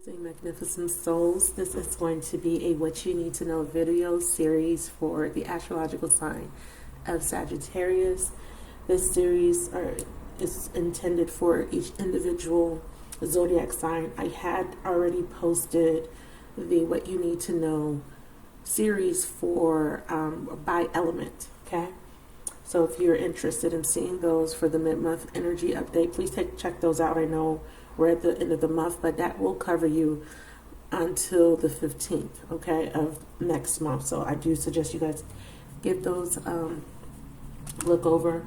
Magnificent souls, this is going to be a what you need to know video series for the astrological sign of Sagittarius. This series is intended for each individual zodiac sign. I had already posted the what you need to know series for by element. Okay, so if you're interested in seeing those for the mid-month energy update, please check those out. I know we're at the end of the month, but that will cover you until the 15th, okay, of next month. So I do suggest you guys give those look over.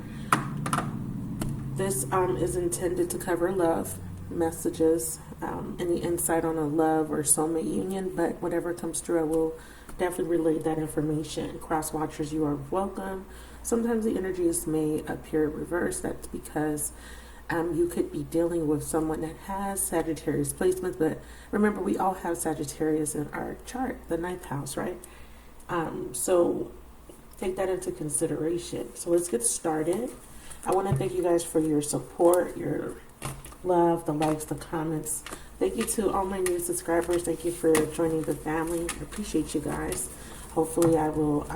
This is intended to cover love messages, any insight on a love or soulmate union, but whatever comes through, I will definitely relay that information. Cross watchers, you are welcome. Sometimes the energies may appear reversed. That's because you could be dealing with someone that has Sagittarius placement, but remember, we all have Sagittarius in our chart, the 9th house, right? So take that into consideration. So let's get started. I want to thank you guys for your support, your love, the likes, the comments. Thank you to all my new subscribers. Thank you for joining the family. I appreciate you guys. Hopefully I will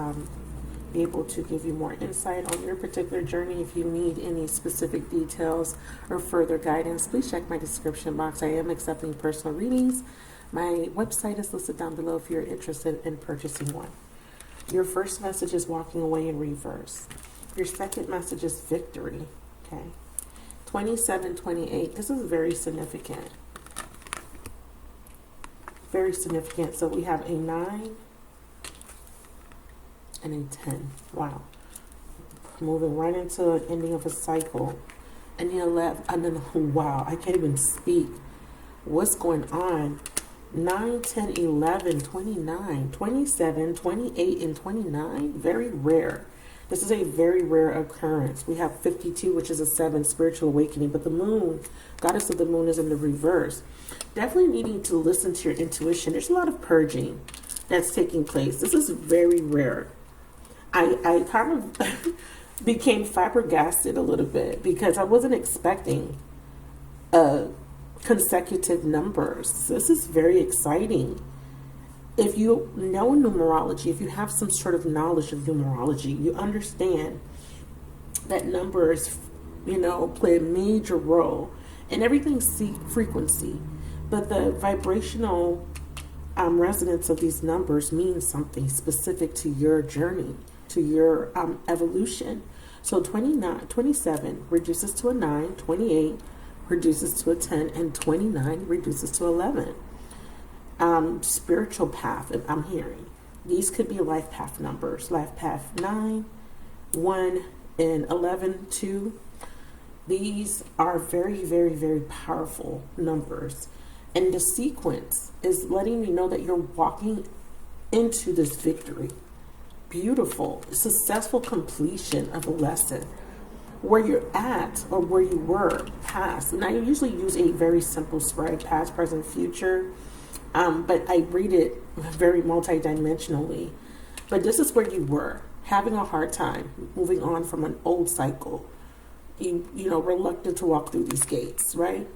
be able to give you more insight on your particular journey. If you need any specific details or further guidance, please check my description box. I am accepting personal readings. My website is listed down below if you're interested in purchasing one. Your first message is walking away in reverse. Your second message is victory. Okay, 27, 28. This is very significant. Very significant. So we have a 9 and a 10. Wow. Moving right into an ending of a cycle. And the 11, and then, wow, I can't even speak. What's going on? 9, 10, 11, 29, 27, 28, and 29. Very rare. This is a very rare occurrence. We have 52, which is a 7, spiritual awakening. But the moon, goddess of the moon, is in the reverse. Definitely needing to listen to your intuition. There's a lot of purging that's taking place. This is very rare. I kind of became flabbergasted a little bit because I wasn't expecting consecutive numbers. This is very exciting. If you know numerology, if you have some sort of knowledge of numerology, you understand that numbers, play a major role in everything's frequency. But the vibrational resonance of these numbers means something specific to your journey, to your evolution. So 27 reduces to a 9, 28 reduces to a 10, and 29 reduces to 11. Spiritual path, I'm hearing. These could be life path numbers. Life path 9, 1, and 11, 2. These are very, very, very powerful numbers. And the sequence is letting you know that you're walking into this victory. Beautiful, successful completion of a lesson. Where you're at or where you were past. And I usually use a very simple spread, past, present, future. But I read it very multidimensionally. But this is where you were, having a hard time moving on from an old cycle. You reluctant to walk through these gates, right?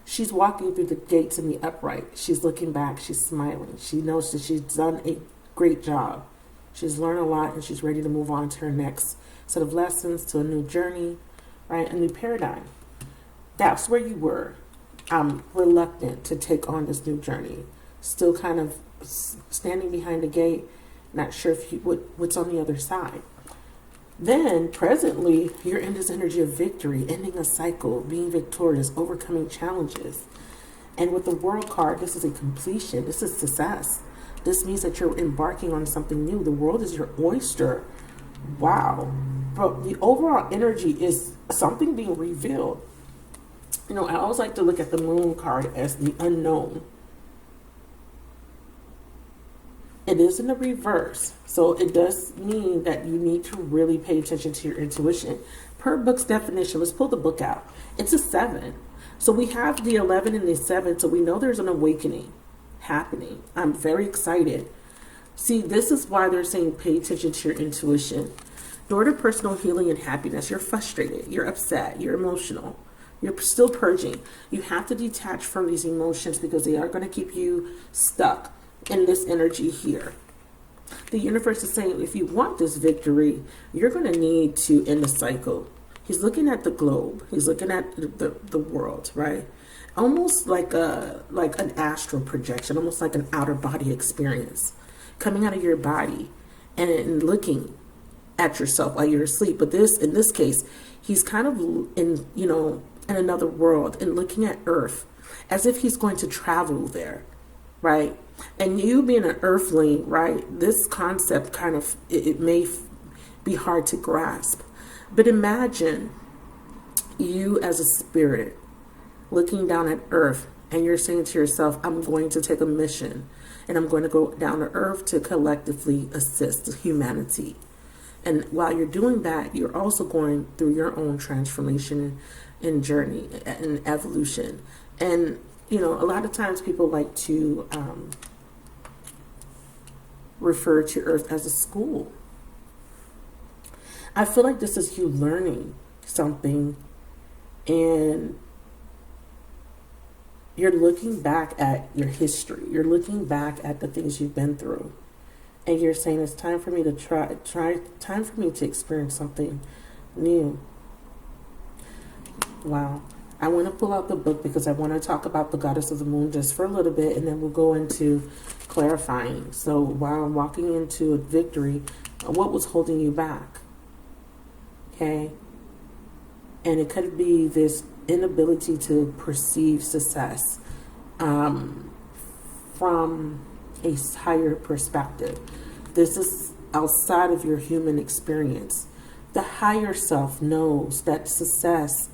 She's walking through the gates in the upright. She's looking back. She's smiling. She knows that she's done a great job. She's learned a lot, and she's ready to move on to her next set of lessons, to a new journey, right? A new paradigm. That's where you were. I'm reluctant to take on this new journey. Still kind of standing behind the gate, not sure if what's on the other side. Then, presently, you're in this energy of victory, ending a cycle, being victorious, overcoming challenges. And with the World card, this is a completion. This is success. This means that you're embarking on something new. The world is your oyster. Wow. But the overall energy is something being revealed. I always like to look at the moon card as the unknown. It is in the reverse. So it does mean that you need to really pay attention to your intuition. Per book's definition, let's pull the book out. It's a 7. So we have the 11 and the 7. So we know there's an awakening happening. I'm very excited. See, this is why they're saying pay attention to your intuition. Door to personal healing and happiness. You're frustrated. You're upset. You're emotional. You're still purging. You have to detach from these emotions because they are going to keep you stuck in this energy here. The universe is saying if you want this victory, you're going to need to end the cycle. He's looking at the globe. He's looking at the world, right? Almost like an astral projection, almost like an outer body experience, coming out of your body and looking at yourself while you're asleep. But in this case, he's kind of in another world and looking at Earth as if he's going to travel there, right? And you being an earthling, right? This concept kind of, it may be hard to grasp, but imagine you as a spirit looking down at Earth and you're saying to yourself, I'm going to take a mission and I'm going to go down to Earth to collectively assist humanity. And while you're doing that, you're also going through your own transformation and journey and evolution. And, a lot of times people like to refer to Earth as a school. I feel like this is you learning something and you're looking back at your history. You're looking back at the things you've been through. And you're saying it's time for me to time for me to experience something new. Wow. I want to pull out the book because I want to talk about the goddess of the moon just for a little bit, and then we'll go into clarifying. So while I'm walking into a victory, what was holding you back? Okay. And it could be this inability to perceive success from a higher perspective. This is outside of your human experience. The higher self knows that success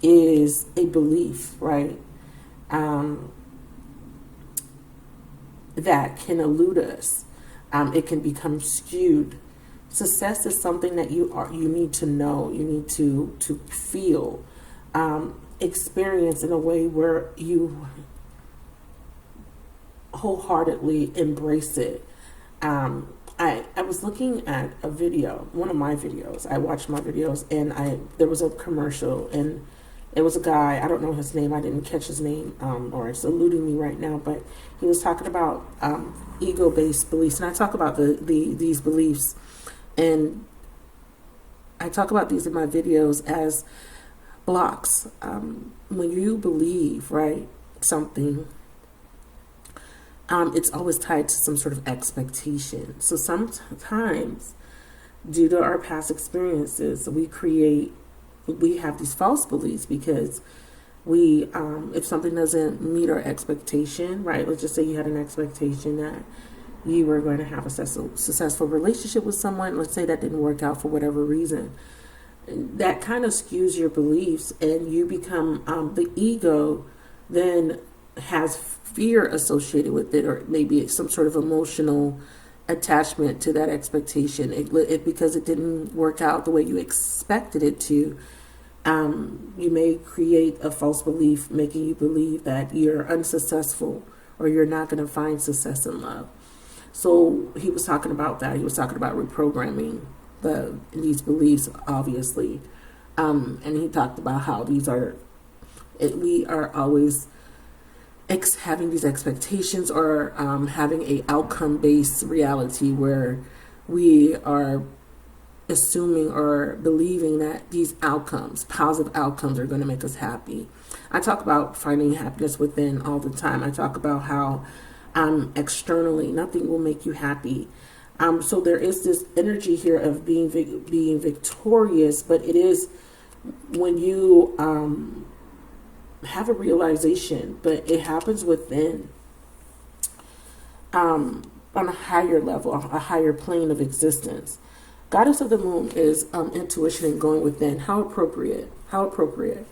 is a belief, right? That can elude us. It can become skewed. Success is something that you need to know, you need to feel, experience in a way where you wholeheartedly embrace it. I was looking at a video, one of my videos. I watched my videos, and there was a commercial, and it was a guy, I don't know his name, I didn't catch his name, or it's eluding me right now, but he was talking about ego-based beliefs, and I talk about these beliefs, and I talk about these in my videos as blocks. When you believe, right, something, it's always tied to some sort of expectation. So sometimes, due to our past experiences, we have these false beliefs because if something doesn't meet our expectation, right? Let's just say you had an expectation that you were going to have a successful relationship with someone. Let's say that didn't work out for whatever reason. That kind of skews your beliefs, and you become, the ego then has fear associated with it, or maybe some sort of emotional attachment to that expectation. Because it didn't work out the way you expected it to. You may create a false belief, making you believe that you're unsuccessful or you're not going to find success in love. So he was talking about that. He was talking about reprogramming these beliefs, obviously. And he talked about how we are always having these expectations, or having a outcome-based reality where we are assuming or believing that these outcomes, positive outcomes, are going to make us happy. I talk about finding happiness within all the time. I talk about how externally nothing will make you happy. So there is this energy here of being victorious, but it is when you have a realization, but it happens within, on a higher level, a higher plane of existence. Goddess of the moon is intuition and going within. How appropriate. How appropriate.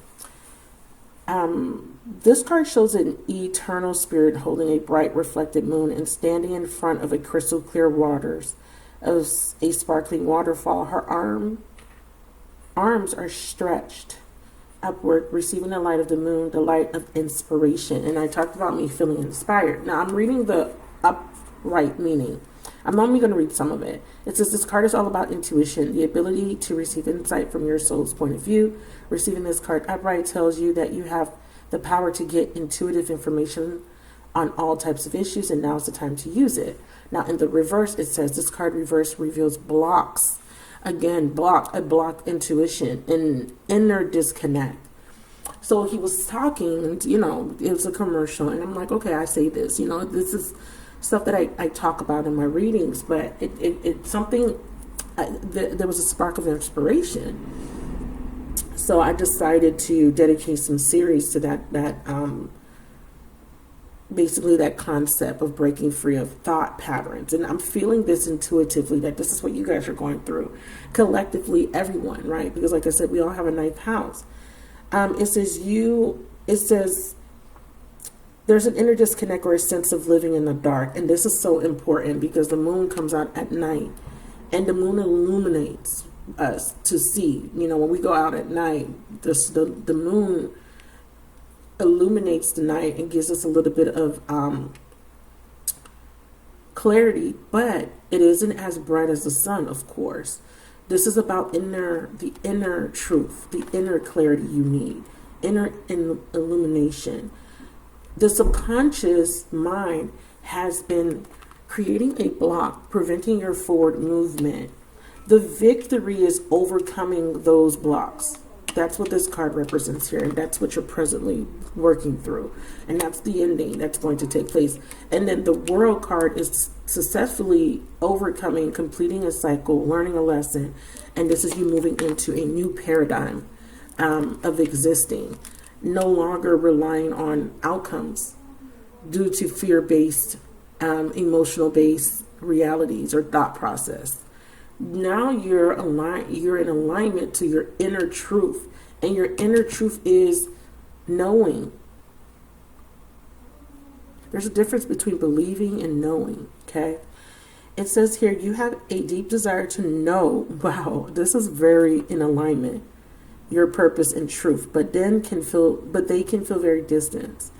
This card shows an eternal spirit holding a bright reflected moon and standing in front of a crystal clear waters of a sparkling waterfall. Her arms are stretched upward, receiving the light of the moon, the light of inspiration. And I talked about me feeling inspired. Now I'm reading the right meaning. I'm only going to read some of it. It says this card is all about intuition, the ability to receive insight from your soul's point of view. Receiving this card upright tells you that you have the power to get intuitive information on all types of issues, and now's the time to use it. Now in the reverse, it says this card reverse reveals blocks. Again, a block intuition and inner disconnect. So he was talking, you know, it was a commercial, and I'm like, okay, I say this, you know, this is stuff that I talk about in my readings, but it's something, there was a spark of inspiration. So I decided to dedicate some series to that basically that concept of breaking free of thought patterns. And I'm feeling this intuitively, that this is what you guys are going through collectively, everyone, right? Because like I said, we all have a ninth house. It says there's an inner disconnect or a sense of living in the dark. And this is so important because the moon comes out at night and the moon illuminates us to see. You know, when we go out at night, the moon illuminates the night and gives us a little bit of clarity, but it isn't as bright as the sun, of course. This is about the inner truth, the inner clarity you need, inner illumination. The subconscious mind has been creating a block, preventing your forward movement. The victory is overcoming those blocks. That's what this card represents here, and that's what you're presently working through. And that's the ending that's going to take place. And then the World card is successfully overcoming, completing a cycle, learning a lesson. And this is you moving into a new paradigm of existing, no longer relying on outcomes due to fear-based, emotional-based realities or thought process. Now you're in alignment to your inner truth, and your inner truth is knowing. There's a difference between believing and knowing, okay? It says here you have a deep desire to know. Wow, this is very in alignment. Your purpose and truth, but they can feel very distant.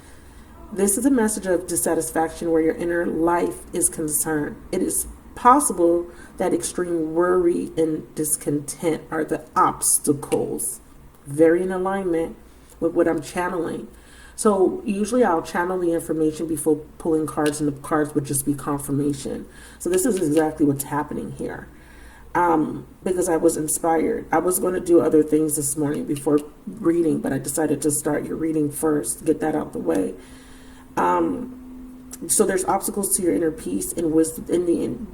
This is a message of dissatisfaction where your inner life is concerned. It is possible that extreme worry and discontent are the obstacles. Very in alignment with what I'm channeling. So usually I'll channel the information before pulling cards, and the cards would just be confirmation. So this is exactly what's happening here. Because I was inspired. I was going to do other things this morning before reading, but I decided to start your reading first, get that out the way. So there's obstacles to your inner peace and wisdom.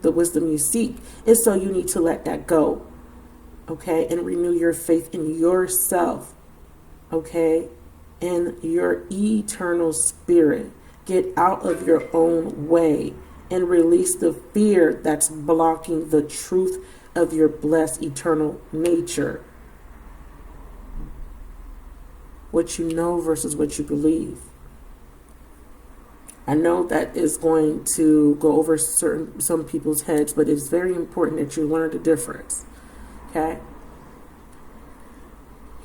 The wisdom you seek is so you need to let that go, okay, and renew your faith in yourself, okay, and your eternal spirit. Get out of your own way and release the fear that's blocking the truth of your blessed eternal nature. What you know versus what you believe. I know that is going to go over some people's heads, but it's very important that you learn the difference. Okay?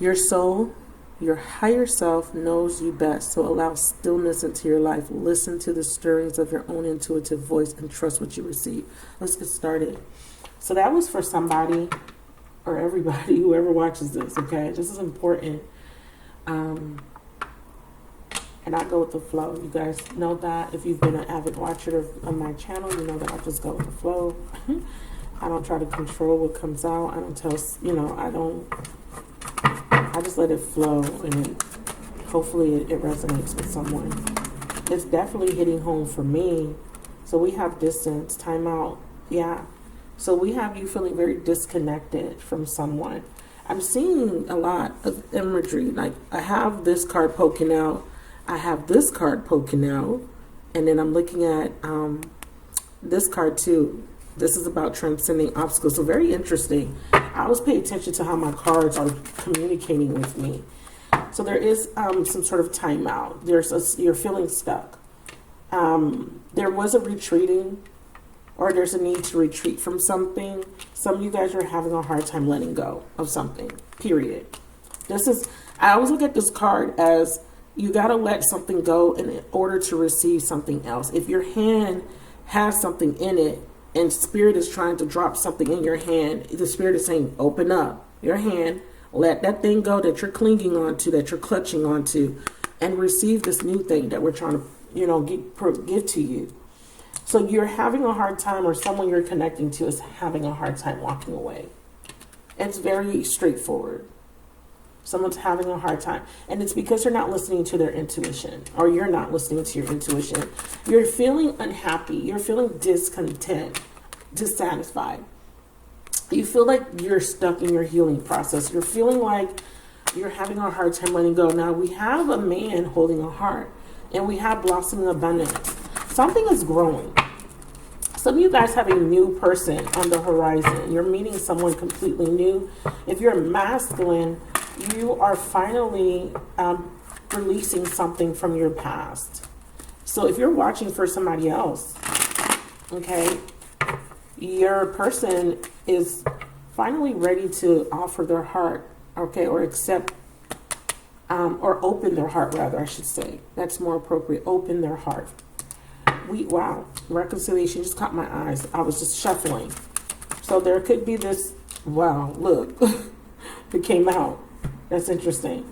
Your soul, your higher self knows you best, so allow stillness into your life. Listen to the stirrings of your own intuitive voice and trust what you receive. Let's get started. So that was for somebody or everybody, whoever watches this, okay? This is important. And I go with the flow. You guys know that. If you've been an avid watcher of my channel, you know that I just go with the flow. I don't try to control what comes out. I don't tell, I just let it flow, and hopefully it resonates with someone. It's definitely hitting home for me. So we have distance, time out. Yeah. So we have you feeling very disconnected from someone. I'm seeing a lot of imagery. Like I have this card poking out. I have this card poking out, and then I'm looking at this card too. This is about transcending obstacles. So very interesting. I always pay attention to how my cards are communicating with me. So there is some sort of timeout. You're feeling stuck. There was a retreating, or there's a need to retreat from something. Some of you guys are having a hard time letting go of something, period. I always look at this card as you got to let something go in order to receive something else. If your hand has something in it, and spirit is trying to drop something in your hand. The spirit is saying, open up your hand, let that thing go that you're clinging onto, that you're clutching onto, and receive this new thing that we're trying to, you know, give to you. So you're having a hard time, or someone you're connecting to is having a hard time walking away. It's very straightforward. Someone's having a hard time. And it's because they're not listening to their intuition, or you're not listening to your intuition. You're feeling unhappy. You're feeling discontent, dissatisfied. You feel like you're stuck in your healing process. You're feeling like you're having a hard time letting go. Now, we have a man holding a heart, and we have blossoming abundance. Something is growing. Some of you guys have a new person on the horizon. You're meeting someone completely new. If you're masculine, you are finally releasing something from your past. So if you're watching for somebody else, okay, your person is finally ready to offer their heart, okay, or accept, or open their heart, rather, I should say. That's more appropriate. Open their heart. Wow, reconciliation just caught my eyes. I was just shuffling. So there could be this, wow, look, it came out. That's interesting.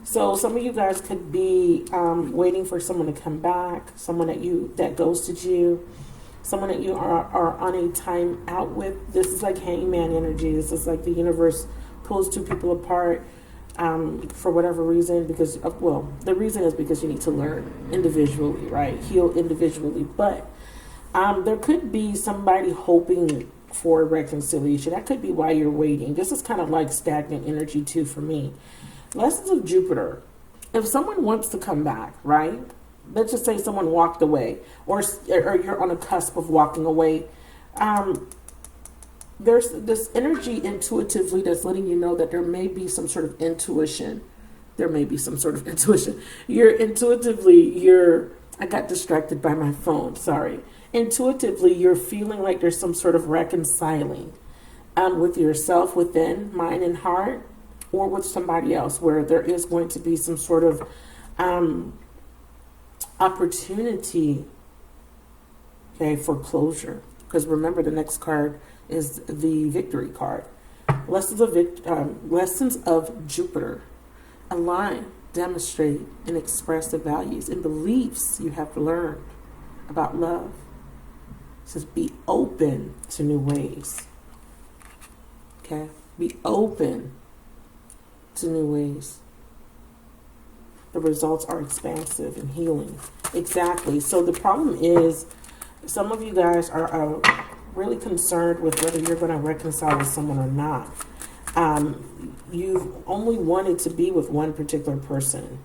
So some of you guys could be waiting for someone to come back, someone that ghosted you, someone that you are on a time out with. This is like hangman energy. This is like the universe pulls two people apart for whatever reason, because of, well, the reason is because you need to learn individually, right? Heal individually. But there could be somebody hoping for reconciliation. That could be why you're waiting. This is kind of like stagnant energy too for me. Lessons of Jupiter. If someone wants to come back, right? Let's just say someone walked away, or you're on a cusp of walking away. There's this energy intuitively that's letting you know that there may be some sort of intuition. There may be some sort of intuition. I got distracted by my phone, sorry. Intuitively, you're feeling like there's some sort of reconciling with yourself within, mind and heart, or with somebody else, where there is going to be some sort of opportunity, okay, for closure. Because remember, the next card is the victory card. Lessons of Jupiter. Align, demonstrate, and express the values and beliefs you have learned about love. It says be open to new ways. Okay? Be open to new ways. The results are expansive and healing. Exactly. So the problem is, some of you guys are really concerned with whether you're going to reconcile with someone or not. You've only wanted to be with one particular person.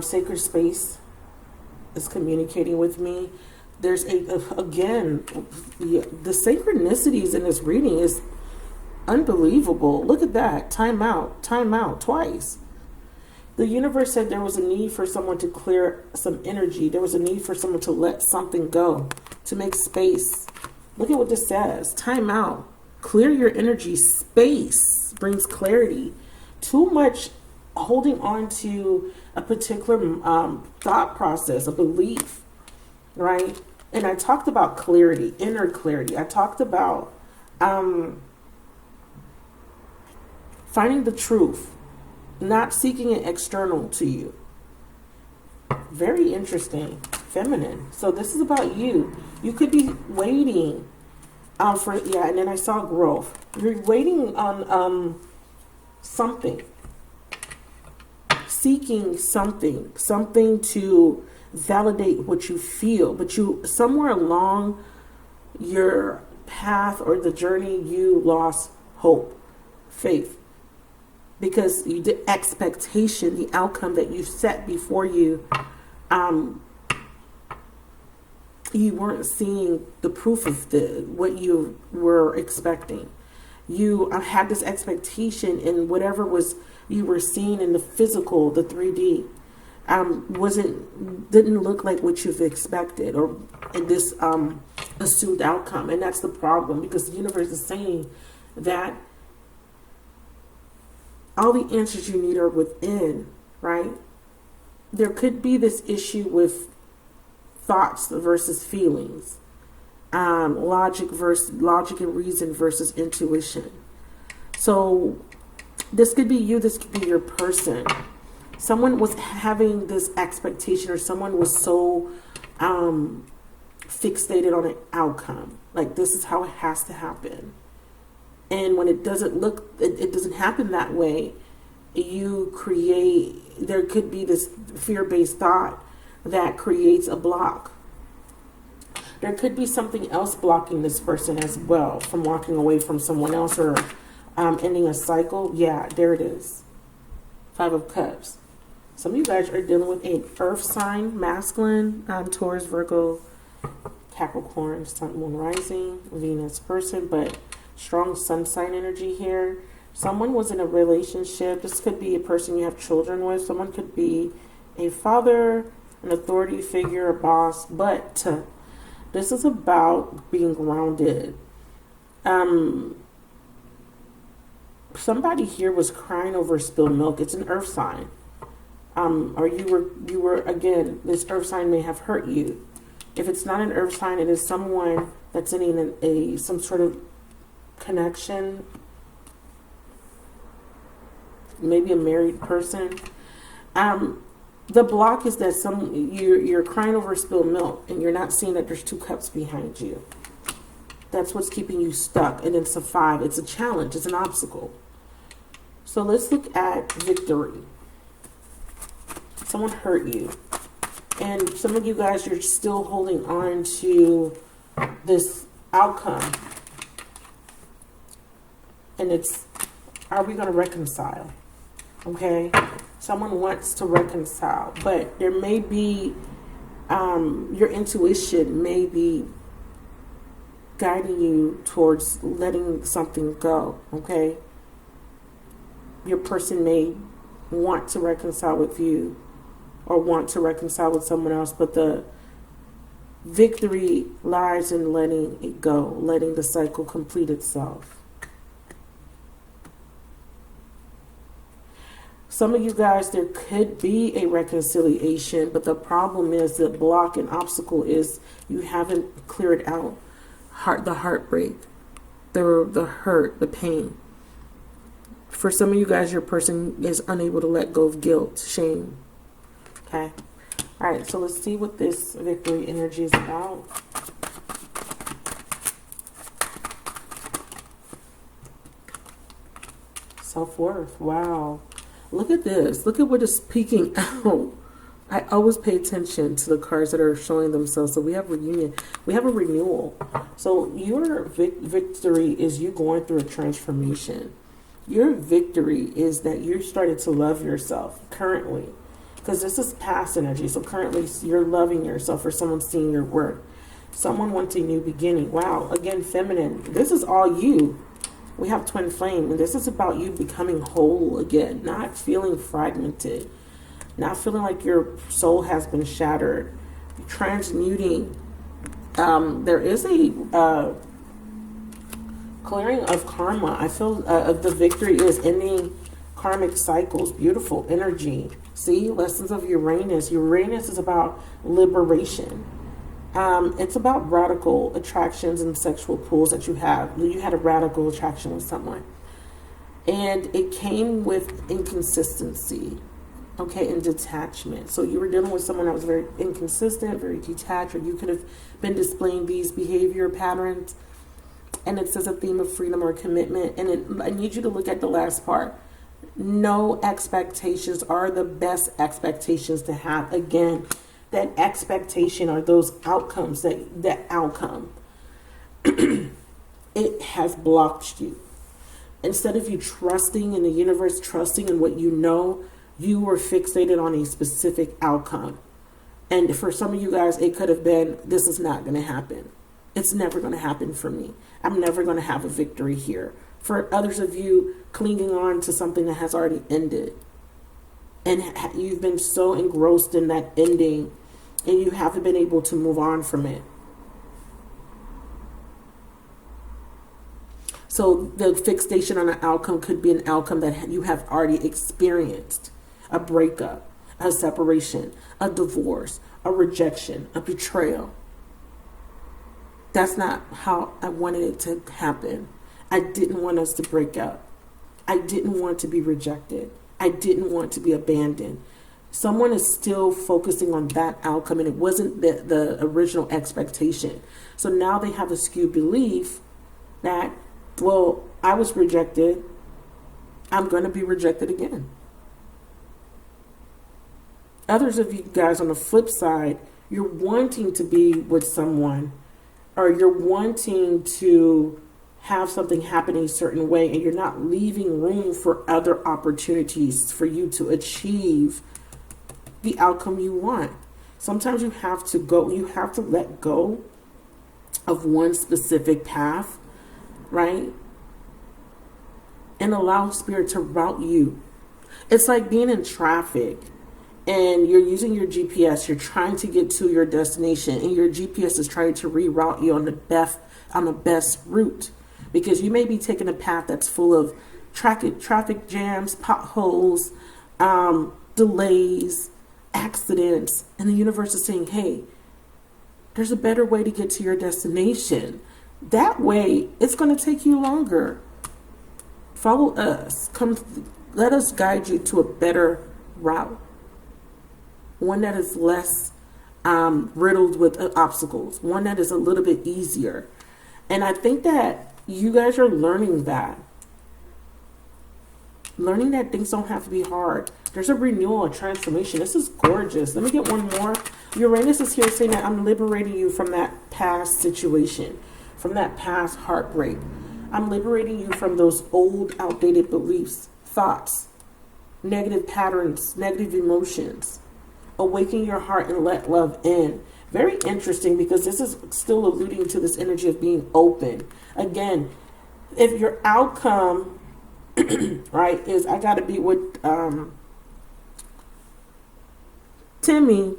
Sacred space is communicating with me. There's again, the synchronicities in this reading is unbelievable. Look at that. Time out twice. The universe said there was a need for someone to clear some energy. There was a need for someone to let something go, to make space. Look at what this says. Time out. Clear your energy. Space brings clarity. Too much holding on to a particular thought process, a belief, right? And I talked about clarity, inner clarity. I talked about finding the truth, not seeking it external to you. Very interesting. Feminine. So this is about you. You could be waiting for, and then I saw growth. You're waiting on something. Seeking something to validate what you feel. But you, somewhere along your path or the journey, you lost hope, faith. Because the expectation, the outcome that you set before you, you weren't seeing the proof of what you were expecting. You had this expectation, and whatever was you were seeing in the physical, the 3D, didn't look like what you've expected, or in this assumed outcome. And that's the problem, because the universe is saying that all the answers you need are within, right? There could be this issue with thoughts versus feelings. Logic and reason versus intuition. So this could be you, this could be your person. Someone was having this expectation, or someone was so fixated on an outcome. Like, this is how it has to happen. And when it doesn't it doesn't happen that way, there could be this fear-based thought that creates a block. There could be something else blocking this person as well from walking away from someone else, or ending a cycle. Yeah, there it is. 5 of Cups. Some of you guys are dealing with an earth sign, masculine, Taurus, Virgo, Capricorn, Sun, Moon, Rising, Venus person, but strong sun sign energy here. Someone was in a relationship. This could be a person you have children with. Someone could be a father, an authority figure, a boss, but this is about being grounded. Somebody here was crying over spilled milk. It's an earth sign. Or you were again, this earth sign may have hurt you. If it's not an earth sign, it is someone that's in some sort of connection. Maybe a married person. The block is that you're crying over spilled milk, and you're not seeing that there's 2 cups behind you. That's what's keeping you stuck. And it's a 5. It's a challenge. It's an obstacle. So let's look at victory. Someone hurt you. And some of you guys, you're still holding on to this outcome. And it's, are we going to reconcile? Okay? Someone wants to reconcile. But there may be, your intuition may be guiding you towards letting something go. Okay? Your person may want to reconcile with you, or want to reconcile with someone else, but the victory lies in letting it go, letting the cycle complete itself. Some of you guys, there could be a reconciliation, but the problem is, the block and obstacle is you haven't cleared out the heartbreak, the hurt, the pain. For some of you guys, your person is unable to let go of guilt, shame. Okay. All right. So let's see what this victory energy is about. Self-worth. Wow. Look at this. Look at what is peeking out. I always pay attention to the cards that are showing themselves. So we have reunion. We have a renewal. So your victory is you going through a transformation. Your victory is that you're starting to love yourself currently. Because this is past energy. So currently you're loving yourself, or someone's seeing your work. Someone wants a new beginning. Wow. Again, feminine. This is all you. We have twin flame. And this is about you becoming whole again. Not feeling fragmented. Not feeling like your soul has been shattered. Transmuting. There is a clearing of karma. I feel the victory is ending karmic cycles. Beautiful energy. See, lessons of Uranus. Uranus is about liberation. It's about radical attractions and sexual pulls that you have. You had a radical attraction with someone, and it came with inconsistency, okay, and detachment. So you were dealing with someone that was very inconsistent, very detached, or you could have been displaying these behavior patterns. And it says a theme of freedom or commitment. And I need you to look at the last part. No expectations are the best expectations to have. Again, that expectation are those outcomes, that outcome. It has blocked you. Instead of you trusting in the universe, trusting in what you know, you were fixated on a specific outcome. And for some of you guys, it could have been, this is not going to happen. It's never going to happen for me. I'm never going to have a victory here. For others of you, clinging on to something that has already ended. And you've been so engrossed in that ending, and you haven't been able to move on from it. So the fixation on an outcome could be an outcome that you have already experienced. A breakup, a separation, a divorce, a rejection, a betrayal. That's not how I wanted it to happen. I didn't want us to break up. I didn't want to be rejected. I didn't want to be abandoned. Someone is still focusing on that outcome, and it wasn't the original expectation. So now they have a skewed belief that, well, I was rejected. I'm going to be rejected again. Others of you guys on the flip side, you're wanting to be with someone, or you're wanting to have something happen in a certain way, and you're not leaving room for other opportunities for you to achieve the outcome you want. Sometimes you have to let go of one specific path, right? And allow spirit to route you. It's like being in traffic and you're using your GPS, you're trying to get to your destination, and your GPS is trying to reroute you on the best route, because you may be taking a path that's full of traffic jams, potholes, delays, accidents, and the universe is saying, hey, there's a better way to get to your destination. That way, it's going to take you longer. Follow us. Let us guide you to a better route. One that is less riddled with obstacles. One that is a little bit easier. And I think that you guys are learning that. Learning that things don't have to be hard. There's a renewal, a transformation. This is gorgeous. Let me get one more. Uranus is here saying that I'm liberating you from that past situation, from that past heartbreak. I'm liberating you from those old, outdated beliefs, thoughts, negative patterns, negative emotions. Awaken your heart and let love in. Very interesting, because this is still alluding to this energy of being open. Again, if your outcome, right, is I got to be with Timmy,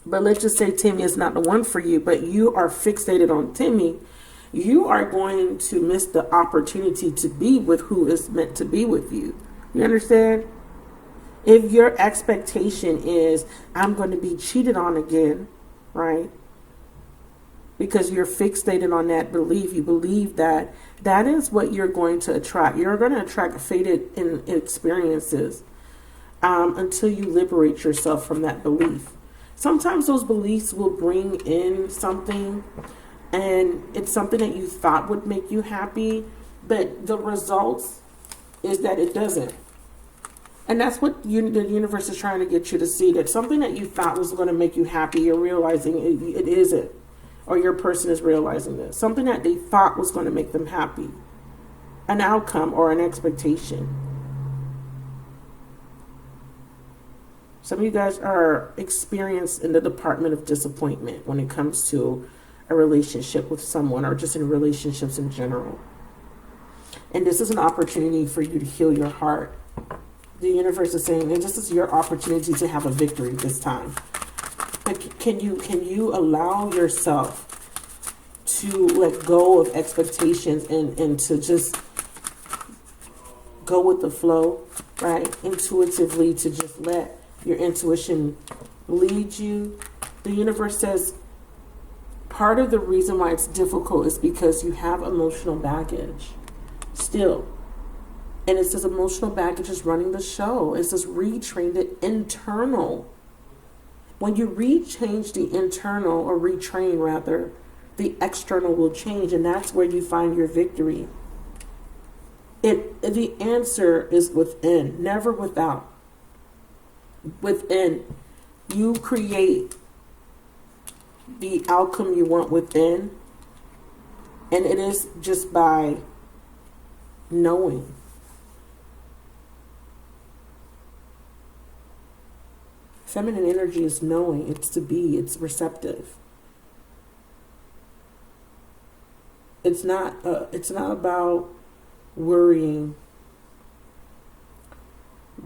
but let's just say Timmy is not the one for you, but you are fixated on Timmy, you are going to miss the opportunity to be with who is meant to be with you. You understand? If your expectation is, I'm going to be cheated on again, right? Because you're fixated on that belief. You believe that that is what you're going to attract. You're going to attract fated experiences until you liberate yourself from that belief. Sometimes those beliefs will bring in something, and it's something that you thought would make you happy, but the results is that it doesn't. And that's what the universe is trying to get you to see, that something that you thought was going to make you happy, you're realizing it isn't. Or your person is realizing this. Something that they thought was going to make them happy. An outcome or an expectation. Some of you guys are experienced in the department of disappointment when it comes to a relationship with someone, or just in relationships in general. And this is an opportunity for you to heal your heart. The universe is saying, and this is your opportunity to have a victory this time. But can you allow yourself to let go of expectations and to just go with the flow, right? Intuitively, to just let your intuition lead you. The universe says part of the reason why it's difficult is because you have emotional baggage still. And it's this emotional baggage is running the show. It's this retrain the internal. When you rechange the internal, or retrain rather, the external will change, and that's where you find your victory. The answer is within, never without. Within. You create the outcome you want within, and it is just by knowing. Feminine energy is knowing, it's to be, it's receptive. It's not about worrying,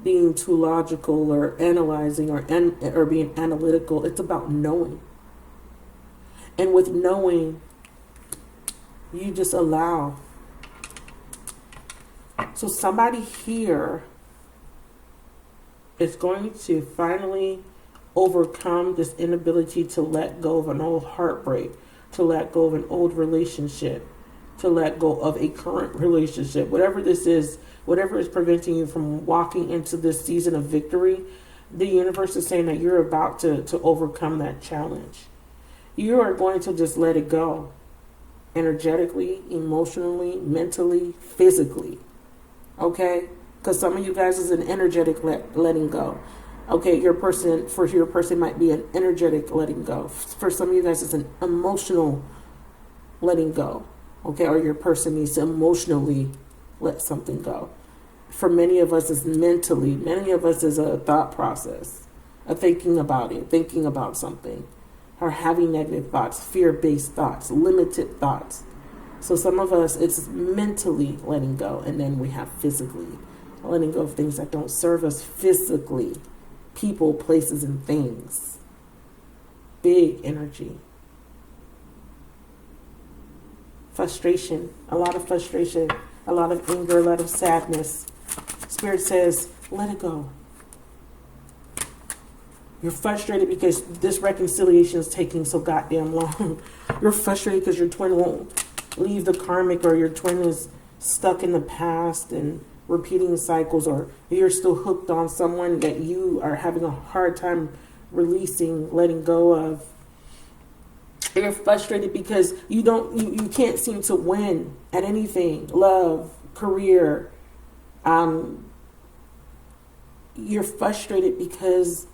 being too logical or analyzing or being analytical. It's about knowing. And with knowing, you just allow. So somebody here is going to finally overcome this inability to let go of an old heartbreak, to let go of an old relationship, to let go of a current relationship. Whatever this is, whatever is preventing you from walking into this season of victory, the universe is saying that you're about to overcome that challenge. You are going to just let it go. Energetically, emotionally, mentally, physically. Okay? Because some of you guys is an energetic letting go. Okay, your person might be an energetic letting go. For some of you guys, it's an emotional letting go. Okay, or your person needs to emotionally let something go. For many of us, it's mentally. Many of us is a thought process, a thinking about it, thinking about something, or having negative thoughts, fear-based thoughts, limited thoughts. So some of us, it's mentally letting go, and then we have physically letting go of things that don't serve us physically. People, places, and things. Big energy. Frustration, a lot of frustration, a lot of anger, a lot of sadness. Spirit says, let it go. You're frustrated because this reconciliation is taking so goddamn long. You're frustrated because your twin won't leave the karmic, or your twin is stuck in the past and repeating cycles, or you're still hooked on someone that you are having a hard time releasing, letting go of. You're frustrated because you can't seem to win at anything. Love, career. You're frustrated because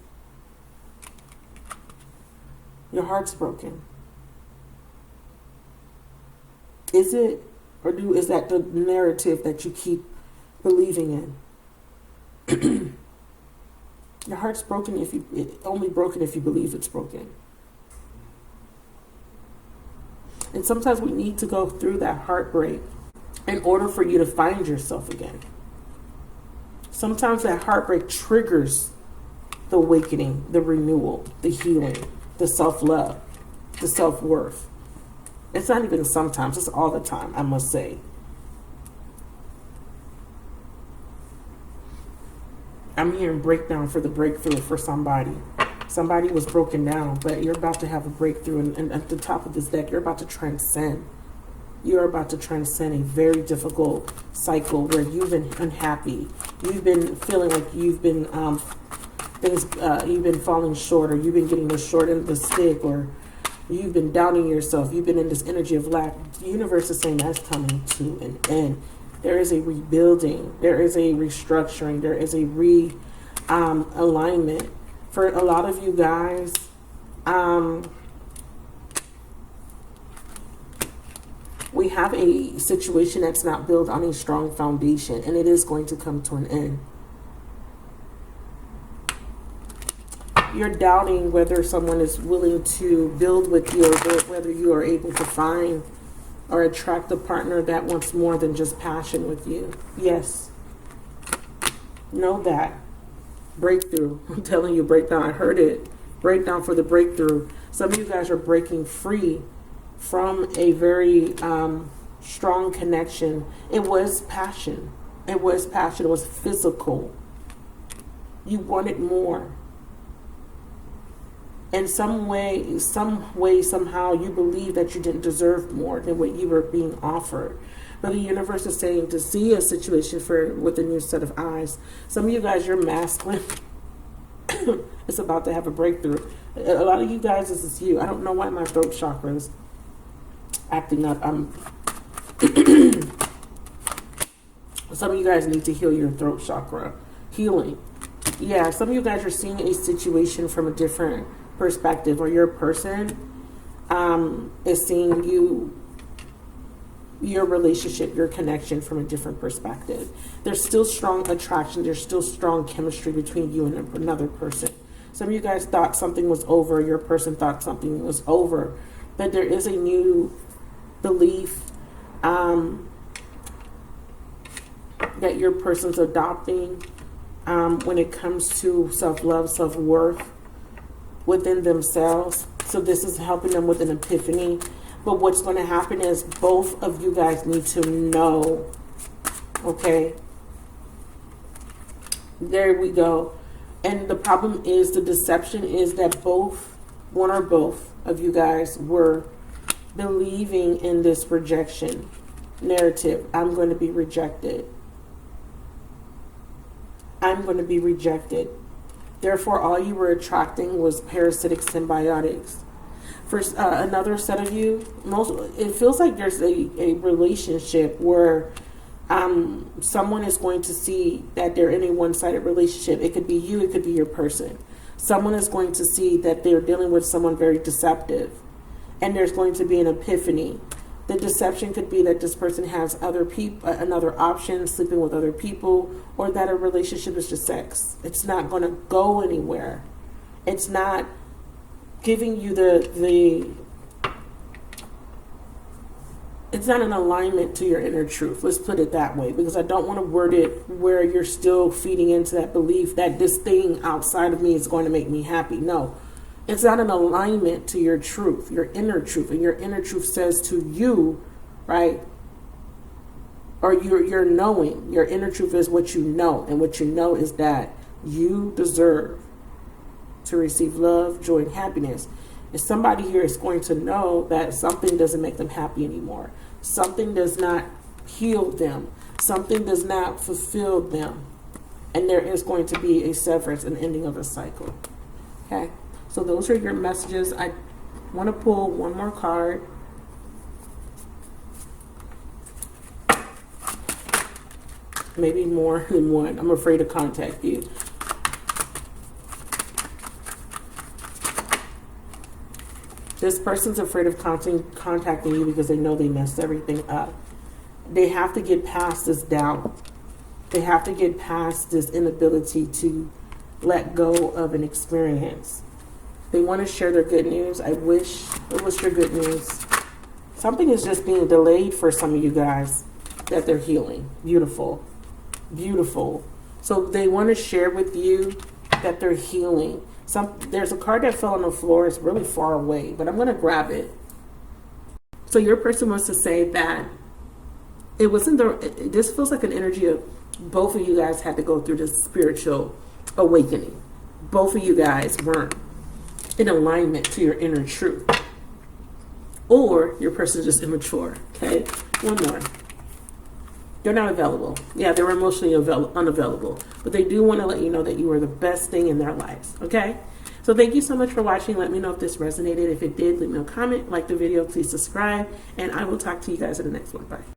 your heart's broken. Is it? Or is that the narrative that you keep believing in? Your heart's broken only broken if you believe it's broken. And sometimes we need to go through that heartbreak in order for you to find yourself again. Sometimes that heartbreak triggers the awakening, the renewal, the healing, the self-love, the self-worth. It's not even sometimes, it's all the time, I must say. I'm hearing breakdown for the breakthrough for somebody. Somebody was broken down, but you're about to have a breakthrough. And at the top of this deck, you're about to transcend. You're about to transcend a very difficult cycle where you've been unhappy. You've been feeling like you've been you've been falling short, or you've been getting the short end of the stick, or you've been doubting yourself. You've been in this energy of lack. The universe is saying that's coming to an end. There is a rebuilding. There is a restructuring. There is a alignment. For a lot of you guys, we have a situation that's not built on a strong foundation, and it is going to come to an end. You're doubting whether someone is willing to build with you, or whether you are able to find or attract a partner that wants more than just passion with you. Yes. Know that. Breakthrough. I'm telling you, breakdown. I heard it. Breakdown for the breakthrough. Some of you guys are breaking free from a very strong connection. It was passion. It was passion. It was physical. You wanted more. In some way, somehow, you believe that you didn't deserve more than what you were being offered. But the universe is saying to see a situation with a new set of eyes. Some of you guys, you're masculine. It's about to have a breakthrough. A lot of you guys, this is you. I don't know why my throat chakra is acting up. Some of you guys need to heal your throat chakra. Healing. Yeah, some of you guys are seeing a situation from a different perspective, or your person is seeing your relationship, your connection from a different perspective. There's still strong attraction. There's still strong chemistry between you and another person. Some of you guys thought something was over. Your person thought something was over. But there is a new belief that your person's adopting when it comes to self-love, self-worth within themselves. So this is helping them with an epiphany. But what's going to happen is both of you guys need to know. Okay? There we go. And the problem is, the deception is that both, one or both of you guys were believing in this rejection narrative. I'm going to be rejected. I'm going to be rejected. Therefore, all you were attracting was parasitic symbiotics. For another set of you, it feels like there's a relationship where someone is going to see that they're in a one-sided relationship. It could be you, it could be your person. Someone is going to see that they're dealing with someone very deceptive, and there's going to be an epiphany. The deception could be that this person has other people, another option, sleeping with other people, or that a relationship is just sex. It's not going to go anywhere. It's not giving you it's not an alignment to your inner truth. Let's put it that way, because I don't want to word it where you're still feeding into that belief that this thing outside of me is going to make me happy. No. It's not an alignment to your truth, your inner truth. And your inner truth says to you, right? Or you're knowing. Your inner truth is what you know. And what you know is that you deserve to receive love, joy, and happiness. And somebody here is going to know that something doesn't make them happy anymore. Something does not heal them. Something does not fulfill them. And there is going to be a severance, an ending of a cycle. Okay? So those are your messages. I want to pull one more card. Maybe more than one. I'm afraid to contact you. This person's afraid of contacting you because they know they messed everything up. They have to get past this doubt. They have to get past this inability to let go of an experience. They want to share their good news. I wish it was your good news. Something is just being delayed for some of you guys that they're healing. Beautiful. Beautiful. So they want to share with you that they're healing. There's a card that fell on the floor. It's really far away, but I'm going to grab it. So your person wants to say that it wasn't this feels like an energy of both of you guys had to go through this spiritual awakening. Both of you guys weren't in alignment to your inner truth. Or your person is just immature. Okay? One more. They're not available. Yeah, they're emotionally unavailable. But they do want to let you know that you are the best thing in their lives. Okay? So thank you so much for watching. Let me know if this resonated. If it did, leave me a comment. Like the video. Please subscribe. And I will talk to you guys in the next one. Bye.